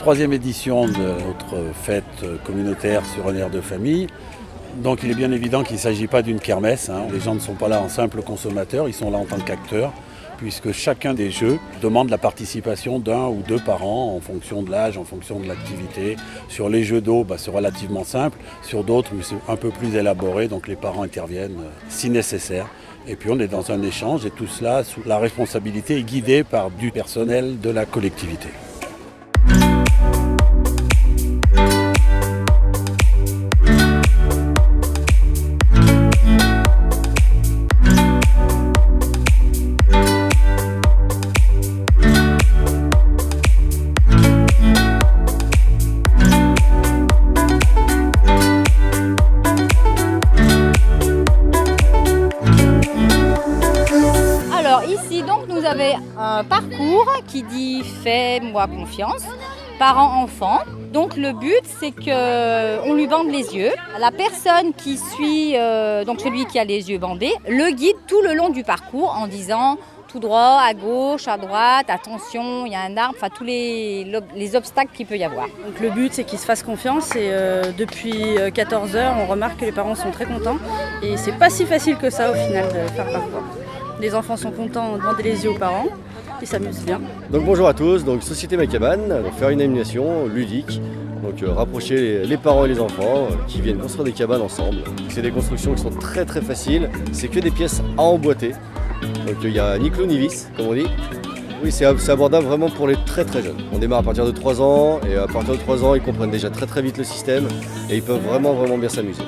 troisième édition de notre fête communautaire sur un air de famille. Donc il est bien évident qu'il ne s'agit pas d'une kermesse. Les gens ne sont pas là en simples consommateurs, ils sont là en tant qu'acteurs, puisque chacun des jeux demande la participation d'un ou deux parents en fonction de l'âge, en fonction de l'activité. Sur les jeux d'eau, c'est relativement simple. Sur d'autres, c'est un peu plus élaboré, donc les parents interviennent si nécessaire. Et puis on est dans un échange et tout cela sous la responsabilité et guidé par du personnel de la collectivité. Ici, donc, nous avons un parcours qui dit « Fais-moi confiance », parents-enfants. Donc, le but, c'est qu'on lui bande les yeux. La personne qui suit, donc celui qui a les yeux bandés, le guide tout le long du parcours en disant tout droit, à gauche, à droite, attention, il y a un arbre, enfin tous les obstacles qu'il peut y avoir. Donc le but c'est qu'ils se fassent confiance et depuis 14 heures on remarque que les parents sont très contents et c'est pas si facile que ça au final de faire le parcours. Les enfants sont contents de demander les yeux aux parents, ils s'amusent bien. Donc bonjour à tous, donc Société Ma Cabane, donc faire une animation ludique, donc rapprocher les parents et les enfants qui viennent construire des cabanes ensemble. C'est des constructions qui sont très très faciles, c'est que des pièces à emboîter. Donc il y a ni clou ni vis, comme on dit. Oui, c'est abordable vraiment pour les très très jeunes. On démarre à partir de 3 ans et à partir de 3 ans ils comprennent déjà très très vite le système et ils peuvent vraiment bien s'amuser.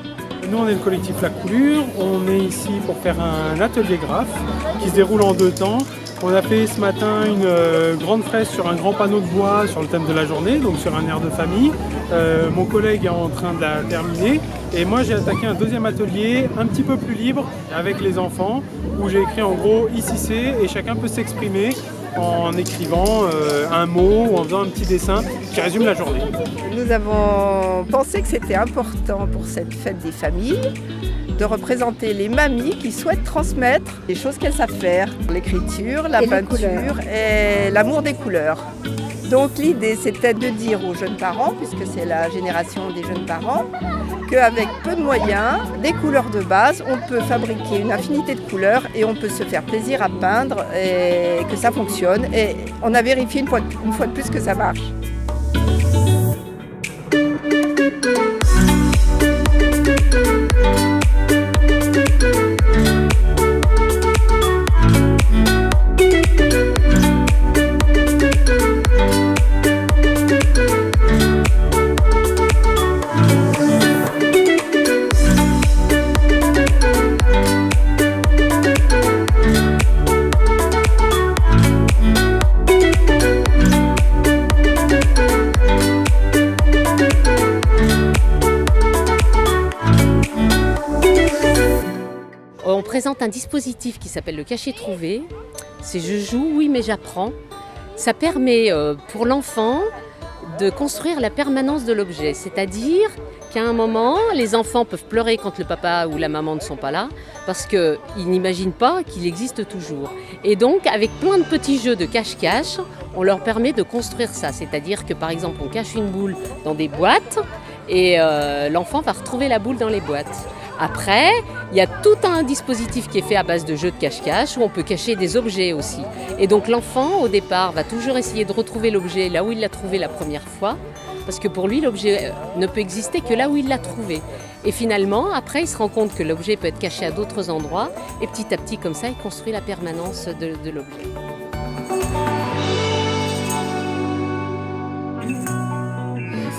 Nous, on est le collectif La Coulure. On est ici pour faire un atelier graphe qui se déroule en 2 temps. On a fait ce matin une grande fresque sur un grand panneau de bois sur le thème de la journée, donc sur un air de famille. Mon collègue est en train de la terminer. Et moi, j'ai attaqué un deuxième atelier un petit peu plus libre avec les enfants où j'ai écrit en gros ici c'est et chacun peut s'exprimer en écrivant un mot ou en faisant un petit dessin qui résume la journée. Nous avons pensé que c'était important pour cette fête des familles de représenter les mamies qui souhaitent transmettre les choses qu'elles savent faire, l'écriture, la peinture et l'amour des couleurs. Donc l'idée c'était de dire aux jeunes parents, puisque c'est la génération des jeunes parents, qu'avec peu de moyens, des couleurs de base, on peut fabriquer une infinité de couleurs et on peut se faire plaisir à peindre et que ça fonctionne. Et on a vérifié une fois de plus que ça marche. On présente un dispositif qui s'appelle le cachet trouvé. C'est je joue, oui mais j'apprends. Ça permet pour l'enfant de construire la permanence de l'objet. C'est-à-dire qu'à un moment, les enfants peuvent pleurer quand le papa ou la maman ne sont pas là parce qu'ils n'imaginent pas qu'il existe toujours. Et donc, avec plein de petits jeux de cache-cache, on leur permet de construire ça. C'est-à-dire que par exemple, on cache une boule dans des boîtes et l'enfant va retrouver la boule dans les boîtes. Après, il y a tout un dispositif qui est fait à base de jeux de cache-cache où on peut cacher des objets aussi. Et donc l'enfant, au départ, va toujours essayer de retrouver l'objet là où il l'a trouvé la première fois, parce que pour lui, l'objet ne peut exister que là où il l'a trouvé. Et finalement, après, il se rend compte que l'objet peut être caché à d'autres endroits, et petit à petit, comme ça, il construit la permanence de l'objet.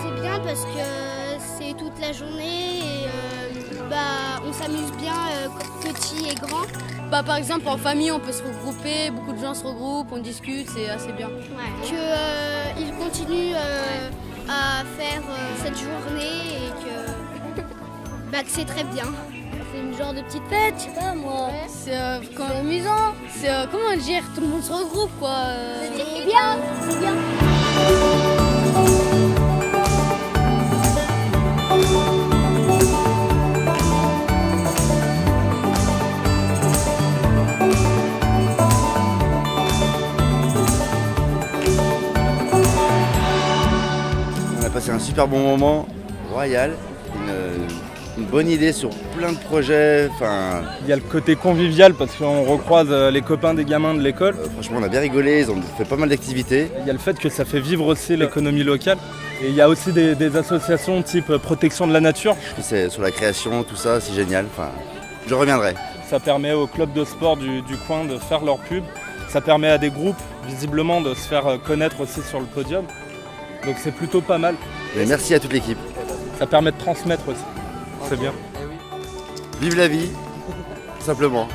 C'est bien parce que c'est toute la journée et on s'amuse bien, petits et grands. Par exemple, en famille, on peut se regrouper, beaucoup de gens se regroupent, on discute, c'est assez bien. Ouais. Qu'ils continuent à faire cette journée et que c'est très bien. C'est une genre de petite fête, je sais pas moi. Ouais. C'est amusant. C'est comment dire, tout le monde se regroupe quoi. C'est bien, c'est bien. passé un super bon moment, royal, une bonne idée sur plein de projets. Il y a le côté convivial parce qu'on recroise les copains des gamins de l'école. Franchement, on a bien rigolé, ils ont fait pas mal d'activités. Il y a le fait que ça fait vivre aussi l'économie locale. Et il y a aussi des associations type protection de la nature. C'est sur la création, tout ça, c'est génial. Je reviendrai. Ça permet aux clubs de sport du coin de faire leur pub. Ça permet à des groupes, visiblement, de se faire connaître aussi sur le podium. Donc c'est plutôt pas mal. Et merci à toute l'équipe. Ça permet de transmettre aussi. C'est bien. Vive la vie, simplement.